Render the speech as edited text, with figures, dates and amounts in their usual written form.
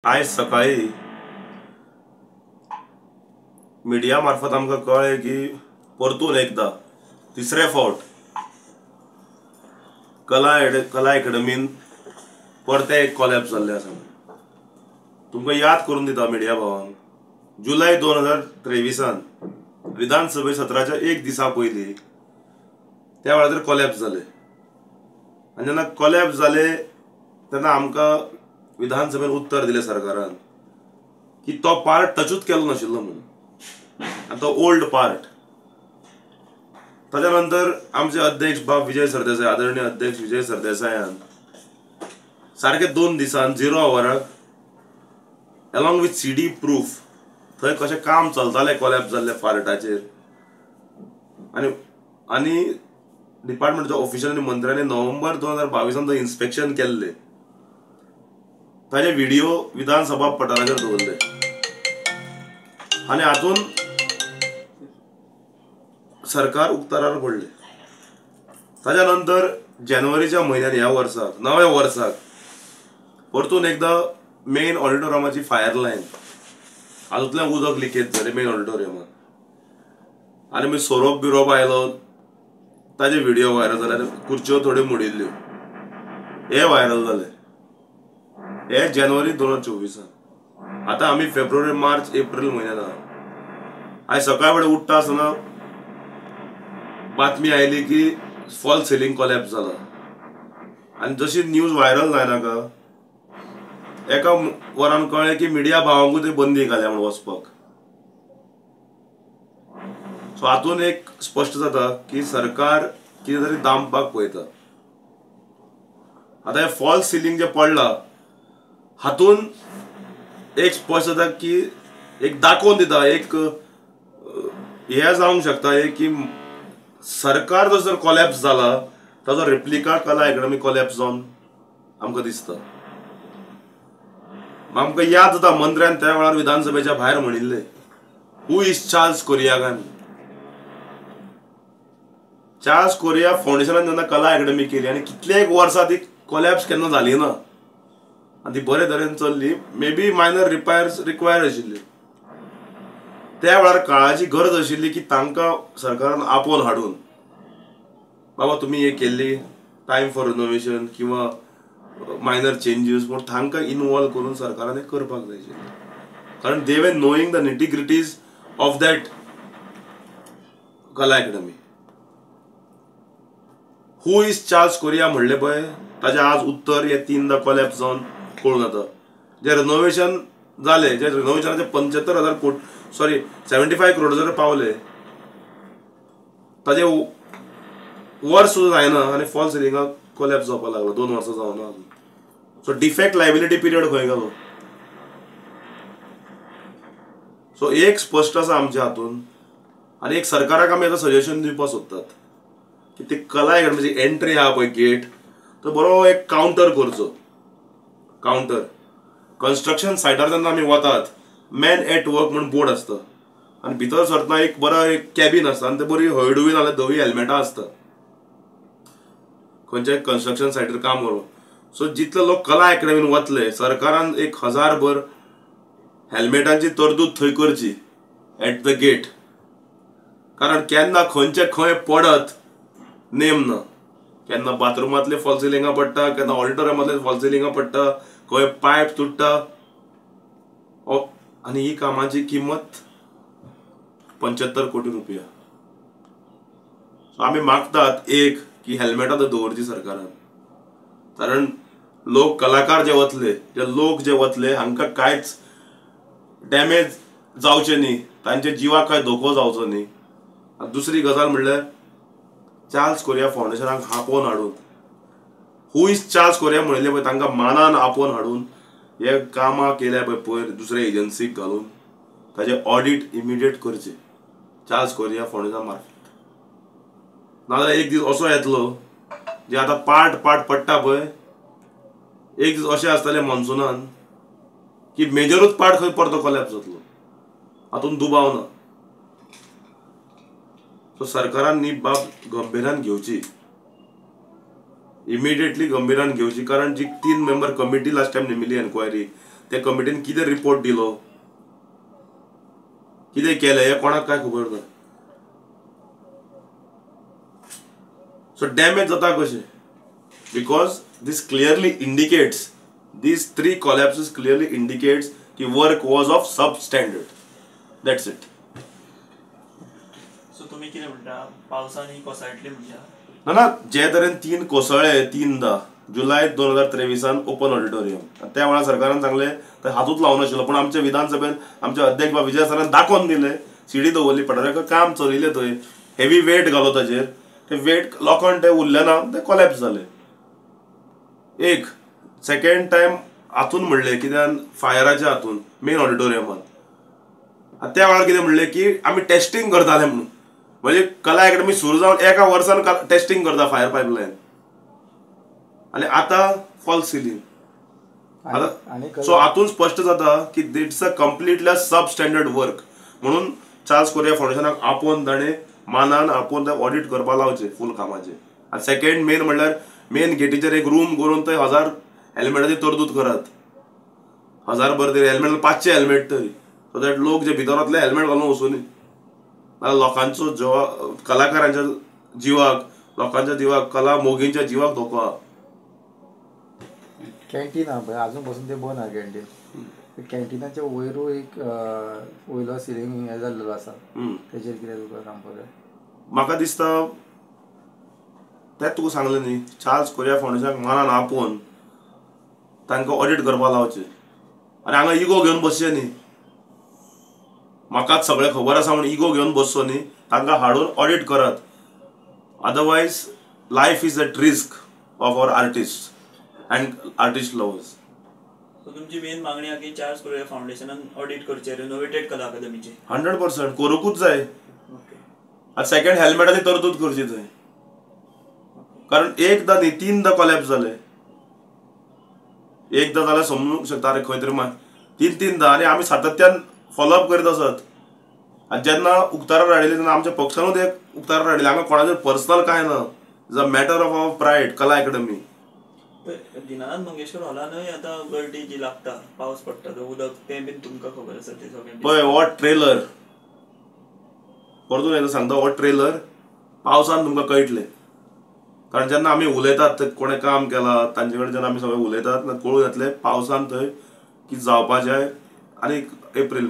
आज सकाळी मीडिया मार्फत आमकां कळ्ळें की परतून एकदा तिसरे फावट कला अकॅडमीन परते एक कॉलॅप्स जाल्लें आसा. तुमकां याद करून दिता मिडिया भावांक, जुलय 2023 विधानसभे सत्राच्या एक दिसा पयलीं त्या वेळार कॉलॅप्स जालें. आनी जेन्ना कॉलॅप्स जालें तेन्ना आमकां विधानसभेन उत्तर दिलें सरकारान की तो पार्ट टचूच केलो नाशिल्लो म्हणून, आनी तो ओल्ड पार्ट. ताच्या नंतर आमचे अध्यक्ष बाब विजय सरदेसाय, आदरणीय अध्यक्ष विजय सरदेसायान सारखे 2 दिसान 0 आवाराक अलॉंग विथ CD प्रूफ थंय कशें काम चलतालें कॉलॅप्स जाल्ल्या पार्टाचेर आनी डिपार्टमेंटच्या ऑफिशलांनी मंत्र्यांनी नोव्हेंबर 2022 थंय इन्स्पेक्शन केल्लें. ताजे व्हिडिओ विधानसभा पठाराचेर दवरले आनी हातून सरकार उक्ताडार पडले. ताच्या नंतर जानेवारीच्या म्हयन्यात ह्या वर्साक नव्या वर्साक परतून एकदा मेन ऑडिटोरियमाची फायर लायन हातूंतल्यान उदक लिकेज जालें मेन ऑडिटोरियमात आनी मागीर सोरोप बिरोप आयलो. ताजे व्हिडिओ व्हायरल जाले, खुर्च्यो थोड्यो मोडिल्ल्यो, हे व्हायरल जाले. हे जानेवारी 2024. आता आमी फेब्रुवारी मार्च एप्रिल म्हयन्यात आहा. आयज सकाळ फुडें उठ्ठा आसतना बातमी आयली की फॉल सिलींग कॉलॅप्स जाला. आनी जशी न्यूज व्हायरल जायनाका एका वरान कळ्ळें की मिडिया भावांकूय थंय बंदी घाल्या म्हणून वचपाक. सो हातून एक स्पश्ट जाता की सरकार कितें तरी दामपाक पळयता. आता हे फॉल सिलींग जे पडला हातून एक स्पश्ट जाता की एक दाखोवन दिता, एक हे जावंक शकता की सरकार जर कॉलॅप्स जाला ताजो रेप्लिका कला अकॅडमी कॉलॅप्स जावन आमकां दिसता. आमकां याद जाता मंत्र्यान त्या वेळार विधानसभेच्या भायर म्हणिल्लें, हू इज चार्ल्स कोरियागान. चार्ल्स कोरिया फाउंडेशनान जेन्ना कला अकॅडमी केली आनी कितलेक वर्सां ती कॉलॅप्स केन्ना जाली ना आनी ती बरे तरेन चल्ली. Maybe minor repairs require आशिल्ली. त्या वेळार काळाची गरज आशिल्ली की तांकां सरकारान आपोवन हाडून बाबा तुमी हे केल्ली टायम फॉर रिनोवेशन किंवा मायनर चेंजीस म्हूण तांकां इनवॉल्व करून सरकारान हें करपाक जाय आशिल्लें. कारण they were knowing the nitty gritties of that Kala Academy. Who is Charles Correa म्हणले पळय ताजें आज उत्तर हे 3दा कॉलॅप्स जावन कळून येता. जे रिनोवेशन जाले, जे रिनोवेशनाचे 75,000 कोटी 75 करोड जर पावले ताजे वर्स सुद्दां जायना आनी फॉल सिलिंगाक कॉलॅप्स जावपाक लागलो. 2 वर्सां जावना अजून. सो डिफेक्ट लायबिलिटी पिरियड खंय गेलो. सो एक स्पश्ट आसा आमच्या हातून आनी एक सरकाराक आमी आतां सजेशन दिवपाक सोदतात की ती कला अकॅडमीची एंट्री आहा पळय गेट तो बरो एक कावंटर करचो. कावंटर कन्स्ट्रक्शन सायटार जेन्ना आमी वतात मॅन एट वर्क म्हणून बोर्ड आसता आनी भितर सरतना एक बरो एक कॅबिन आसता आनी ते बरी हळडुवी नाल्यार धवी हेल्मेटां आसता खंयच्याय कन्स्ट्रक्शन सायटीर काम करप. सो जितले लोक कला अकॅडमीन वतले सरकारान 1000 भर हेल्मेटांची तरतूद थंय करची एट द गेट. कारण केन्ना खंयचे खंय पडत नेम ना. केन्ना बाथरुमांतले फॉल सिलिंगां पडटा, केन्ना ऑडिटोरियमांतले फॉल सिलिंगां पडटा, खंय पायप तुटता आनी ही कामाची किंमत 75 कोटी रुपया. सो आमी मागतात एक की हेल्मेटां थंय दवरची सरकारान. कारण लोक कलाकार जे वतले, जे वतले हांकां कांयच डॅमेज जावचें न्ही, तांच्या जिवाक कांय धोको जावचो न्ही. दुसरी गजाल म्हणल्यार चार्ल्स कोरिया फाउंडेशनाक आपोवन हाडून, हू इज चार्ल्स कोरिया म्हणिल्लें पळय तांकां मानान आपोवन हाडून हे कामां केल्या पळय दुसऱ्या एजन्सीक घालून ताजे ऑडिट इमिडिएट करचे चार्ल्स कोरिया फाउंडेशना मार्फत. नाजाल्यार एक दीस असो येतलो जे आतां पार्ट पडटा पळय, एक दीस अशें आसतलें मॉन्सुनान की मेजरूच पार्ट खंय परतो कॉलॅप्स जातलो. हातून दुबाव ना. सो सरकारान ही बाब गंभीरान घेवची, इमिडिएटली गंभीरान घेवची. कारण जी 3 मेंबर कमिटी लास्ट टाइम नेमिल्ली एन्क्वायरी त्या कमिटीन कितें रिपोर्ट दिलो, कितें केलें हें कोणाक काय खबर ना. सो डॅमेज जाता कशें? Because this clearly indicates, these three collapses clearly indicates की work was of substandard. That's it. So तुम्ही कितें म्हणटा, पावसान ही कोसळटली म्हणटा? ना ना, जे तरेन 3 कोसळ्ळे 3दा जुलय 2023 ओपन ऑडिटोरियम, त्या वेळार सरकारान सांगलें थंय हातूच लावूं नाशिल्लो, पूण आमच्या विधानसभेन आमचे अध्यक्ष विजय सरान दाखोवन दिलें, सीडी दवरली पडऱ्याक, काम चलयलें थंय, हेवी वेट घालो ताचेर, ते वेट लोकांक ते उरले ना, ते कोलॅप्स जाले. एक सेकंड टाइम हातून म्हणलें कित्यान फायराच्या हातून मेन ऑडिटोरियमात, त्या वेळार कितें म्हणलें की आमी टेस्टिंग करताले म्हणून. म्हणजे कला अकॅडमी सुरू जावन एका वर्सान टेस्टिंग करता फायर पायपलायन, आनी आतां फॉल्स सिलींग. सो हातून स्पश्ट जाता की it's a completely sub standard work. म्हणून चार्ल्स कोरिया फाउंडेशनाक आपोवन ताणें मानान आपोवन ते ऑडिट करपाक लावचे फूल कामाचे. आनी सेकंड मेन म्हणल्यार मेन गेटीचेर एक रूम करून थंय 1000 हेल्मेटाची तरतूद करात. 1000 भर तरी हेल्मेट, 500 हेल्मेट तरी, सो दॅट लोक जे भितर वतले हेल्मेट घालून वचूनी. लोकांचो कलाकारांच्या जिवाक, लोकांच्या जिवाक, कला मोगींच्या जिवाक धोको आहा. कॅन्टीन आहा पळय, आजून पासून ते बंद आहा कॅन्टीन. कॅन्टीनाच्या वयरूय एक वयलो सिलींग हे जाल्लो आसा, तेजेर कितें तुका सांगपाक जाय? म्हाका दिसता तेच तुका सांगलें न्ही, चार्ल्स कोरिया फाउंडेशनाक मानान आपोवन तांकां ऑडिट करपाक लावचें. आनी हांगा इगो घेवन बसचें न्ही, म्हाकाच सगळें खबर आसा म्हणून इगो घेवन बसचो न्ही, तांकां हाडून ऑडिट करात. Otherwise life is at risk of our artist and artist lovers. So तुमची मेन मागणी आहा की चार्ल्स कोरिया फाउंडेशनान ऑडिट करचे रिनोवेटेड कला अकादमीचे? 100% करूंकूच जाय. ओके. आनी सेकंड हेल्मेटाची तरतूद करची थंय, कारण एकदा न्ही 3दा कोलॅप्स जाले. एकदा जाल्यार समजूंक शकता रे खंय तरी 3दा, आनी आमी सातत्यान फॉलोअप करीत आसात. आनी जेन्ना उक्ताडार हाडिल्ले तेन्ना आमच्या पक्षानूच एक उक्ताडार हाडिल्ले, हांगा कोणाचेर पर्सनल कांय ना, is a matter of our pride कला अकॅडमी. दिनानाथ मंगेशकर हॉलानूय आतां गळटी जी लागता, पावस पडटा तो उदक, तें बीन तुमकां खबर आसा ते सगळें पळय. हो ट्रेलर परतून एकदां सांगता, हो ट्रेलर पावसान तुमकां कळटलें. कारण जेन्ना आमी उलयतात कोणें काम केलां तांचे कडेन जेन्ना आमी सगळें उलयतात कळून येतलें पावसान थंय कितें जावपाचें. आनी एप्रील